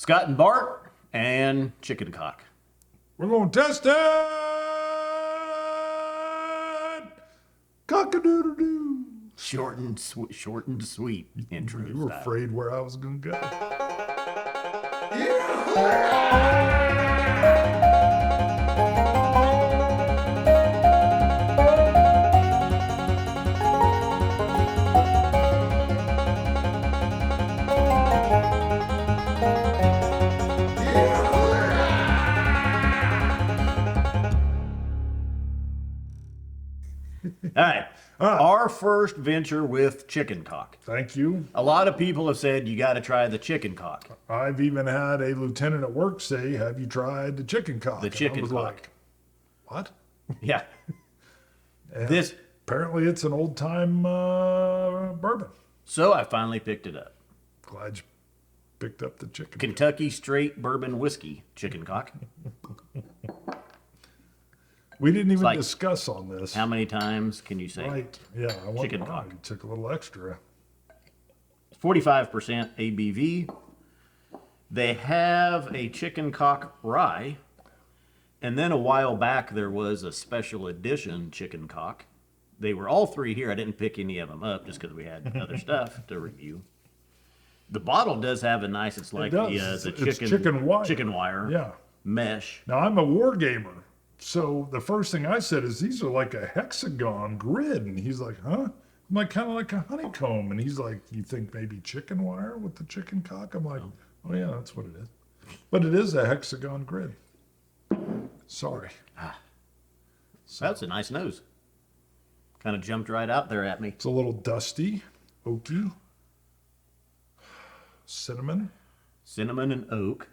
Scott and Bart and Chicken Cock. We're going to test it. Cock-a-doodle-doo. Short and sweet intro. You were style. afraid where I was going to go. All right. Our first venture with Chicken Cock. Thank you. A lot of people have said you got to try the Chicken Cock. I've even had a lieutenant at work say, "Have you tried the chicken cock?" The And I Chicken was Cock. like, what? Yeah. And This. apparently it's an old time bourbon. So I finally picked it up. Glad you picked up the chicken. Kentucky Straight Bourbon Whiskey Chicken Cock. We didn't even like- discuss on this. How many times can you say? Right. Yeah. I Chicken wonder why. cock. You took a little extra. 45% ABV. They have a Chicken Cock Rye. And then a while back, there was a special edition Chicken Cock. They were all three here. I didn't pick any of them up just because we had other stuff to review. The bottle does have a nice, it's like does. the It's chicken wire. chicken wire Yeah. mesh. Now I'm a war gamer. So the first thing I said is these are like a hexagon grid. And he's like, huh? I'm like, kind of like a honeycomb. And he's like, you think maybe chicken wire with the chicken cock? I'm like, oh yeah, that's what it is. But it is a hexagon grid. Sorry. That's a nice nose. Kind of jumped right out there at me. It's a little dusty, oaky, cinnamon. Cinnamon and oak.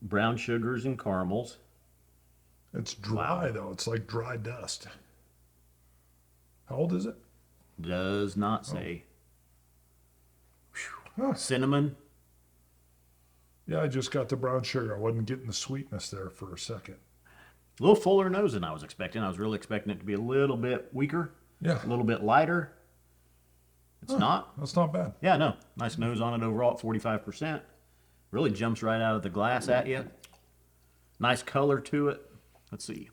Brown sugars and caramels. It's dry though. It's like dry dust. How old is it? Does not say. Huh. Cinnamon. Yeah, I just got the brown sugar. I wasn't getting the sweetness there for a second. A little fuller nose than I was expecting. I was really expecting it to be a little bit weaker, Yeah, a little bit lighter. It's not. that's not bad. Yeah, no. Nice nose on it overall at 45%. Really jumps right out of the glass at you. Nice color to it. Let's see.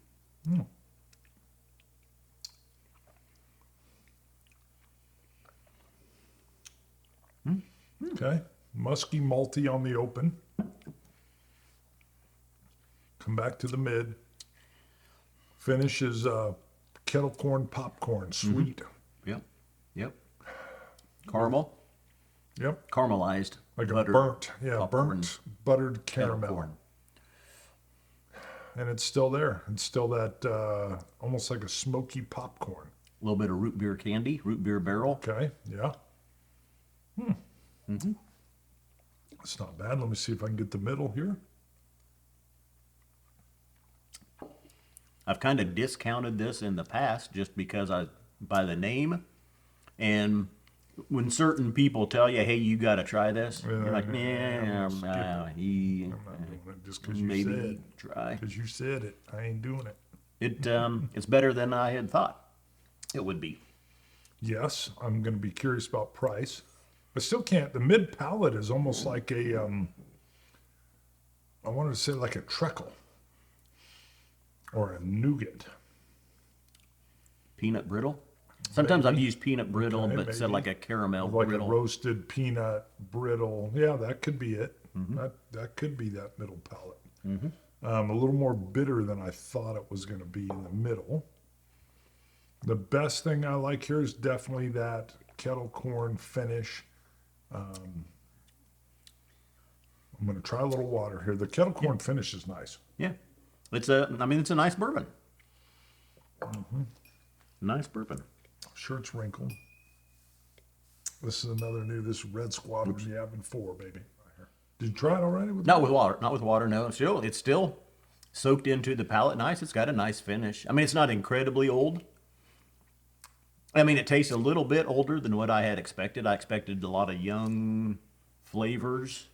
Okay, musky, malty on the open. Come back to the mid. Finish is kettle corn popcorn, sweet. Yep. Yep. Caramel. Yep, Caramelized. like butter, a burnt, popcorn, burnt buttered kettle caramel. corn. And it's still there. It's still that almost like a smoky popcorn. A little bit of root beer candy, root beer barrel. Okay, yeah. It's not bad. Let me see if I can get the middle here. I've kind of discounted this in the past just because by the name, and when certain people tell you, "Hey, you got to try this," you're like, "Yeah, I'm not doing it just because you maybe said. try." Because you said it. I ain't doing it. It's better than I had thought it would be. Yes, I'm going to be curious about price. I still can't. The mid palate is almost like a, I wanted to say like a treacle or a nougat. Peanut brittle. Sometimes I've used peanut brittle, Okay, but said maybe. like a caramel Like brittle. a roasted peanut brittle. Yeah, that could be it. That could be that middle palate. A little more bitter than I thought it was going to be in the middle. The best thing I like here is definitely that kettle corn finish. I'm going to try a little water here. The kettle corn finish is nice. Yeah, it's a nice bourbon. Nice bourbon. Sure, it's wrinkled. This is another new. This Red Squadron Yavin 4, baby. Right here. Did you try it already? Not with water. Not with water. No. It's still soaked into the palate. Nice. It's got a nice finish. I mean, it's not incredibly old. I mean, it tastes a little bit older than what I had expected. I expected a lot of young flavors.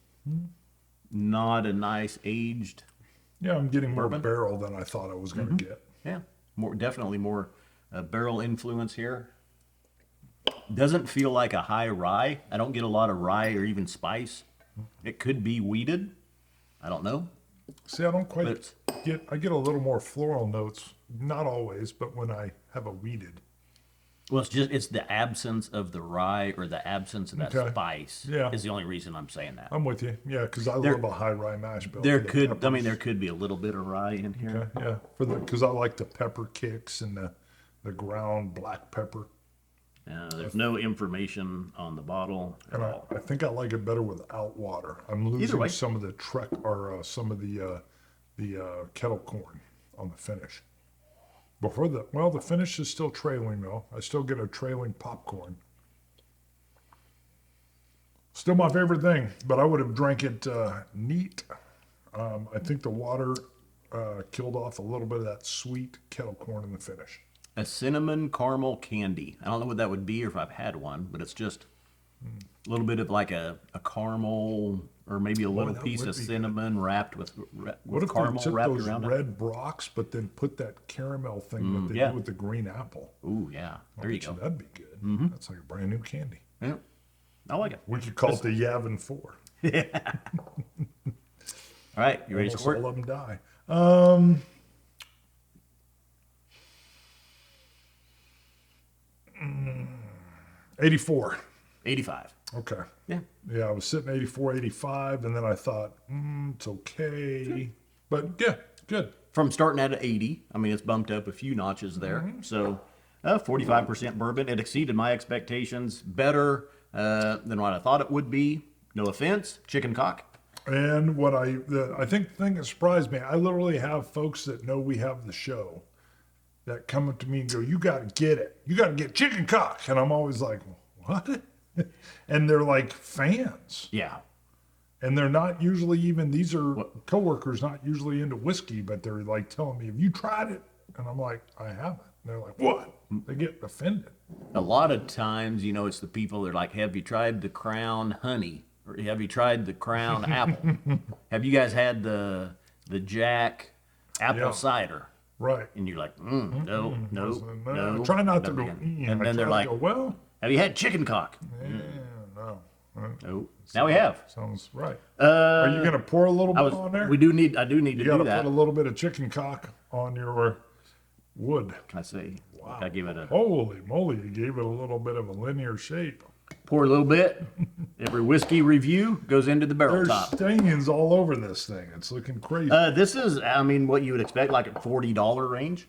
Not a nice aged. Yeah, I'm getting more Bourbon? barrel than I thought I was going to get. Yeah, definitely more barrel influence here. Doesn't feel like a high rye. I don't get a lot of rye or even spice It could be weeded. I don't know. See, I don't quite But- I get a little more floral notes, not always, but when I have a weeded. Well, it's the absence of the rye or the absence of that Okay. spice Yeah. is the only reason I'm saying that. I'm with you. Yeah, because I There- love a high rye mash bill. There for the could, I peppers. mean, there could be a little bit of rye in here. Okay, yeah, because I like the pepper kicks and the ground black pepper. There's no information on the bottle at And all. I think I like it better without water. I'm Either losing way. some of the some of the kettle corn on the finish. The finish is still trailing though. I still get a trailing popcorn. Still my favorite thing, but I would have drank it neat. I think the water killed off a little bit of that sweet kettle corn in the finish. A cinnamon caramel candy. I don't know what that would be or if I've had one, but it's just a little bit of like a caramel or maybe a little that piece would of be good. cinnamon wrapped with What if caramel they took wrapped those around it. red brocks, but then put that caramel thing that they yeah. do with the green apple? Ooh, yeah. There you Bet go. That'd be good. That's like a brand new candy. Yeah. I like it. We could call it the Yavin 4. All right, you ready to Almost squirt? all of them die. 84. 85. Okay. Yeah. Yeah, I was sitting 84, 85, and then I thought, it's okay. But yeah, good. From starting at 80, I mean, it's bumped up a few notches there. Mm-hmm. So, 45% bourbon. It exceeded my expectations. Better than what I thought it would be. No offense, chicken cock. And what I think the thing that surprised me, I literally have folks that know we have the show that come up to me and go, "You got to get it. You got to get chicken cock." And I'm always like, "What?" And they're like fans. Yeah. And they're not usually even, these are coworkers not usually into whiskey, but they're like telling me, "Have you tried it?" And I'm like, "I haven't." And they're like, "What?" They get offended. A lot of times, it's the people that are like, have you tried the Crown Honey? Or have you tried the Crown Apple? Have you guys had the Jack Apple Yeah. Cider? Right. And you're like, no. I try not to go, never again. And I then they're try to like, go, "Well, have you had chicken cock? no." No. Now we have. Sounds right. Are you going to pour a little bit on there? I do need to You do got to that. put a little bit of chicken cock on your wood. Can I say? Wow. I give it a Holy moly, you gave it a little bit of a linear shape. pour a little bit. Every whiskey review goes into the barrel There's top. stains all over this thing. It's looking crazy. This is, I mean, what you would expect, like a $40 range.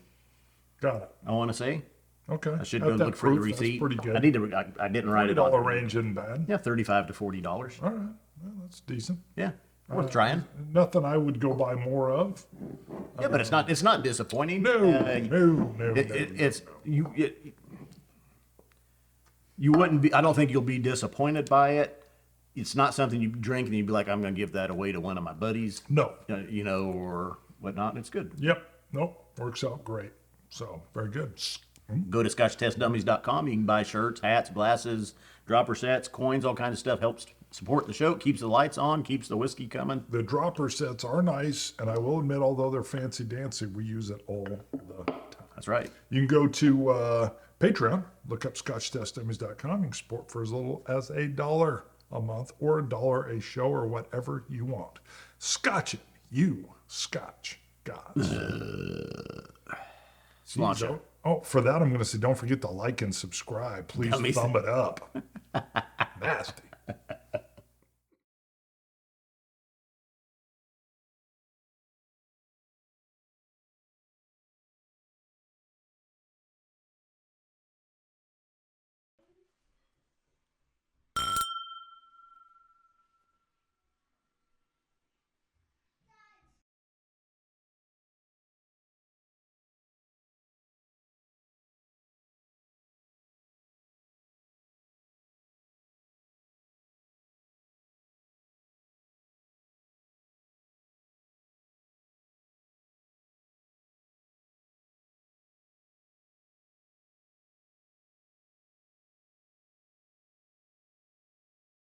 Got it. I want to say. Okay. I should At go that look for the proof, that's receipt. pretty good. I need to. I didn't write it $40 on. range isn't bad. Yeah, $35 to $40. All right. Well, that's decent. Yeah, worth trying. Nothing I would go buy more of. Yeah, but it's not. It's not disappointing. No, no. It's you. You wouldn't be. I don't think you'll be disappointed by it. It's not something you drink and you'd be like, I'm going to give that away to one of my buddies. No. Or whatnot. It's good. Yep. Nope. Works out great. So, very good. Go to ScotchTestDummies.com. You can buy shirts, hats, glasses, dropper sets, coins, all kinds of stuff. Helps support the show, keeps the lights on, keeps the whiskey coming. The dropper sets are nice, and I will admit, although they're fancy dancy, we use it all the time. That's right. You can go to Patreon, look up ScotchTestDummies.com. You can support for as little as $1 a month or $1 a show or whatever you want. Scotch it, you Scotch gods. Cilantro. Oh, for that, I'm going to say, don't forget to like and subscribe. Please Dummies. thumb it up. Nasty.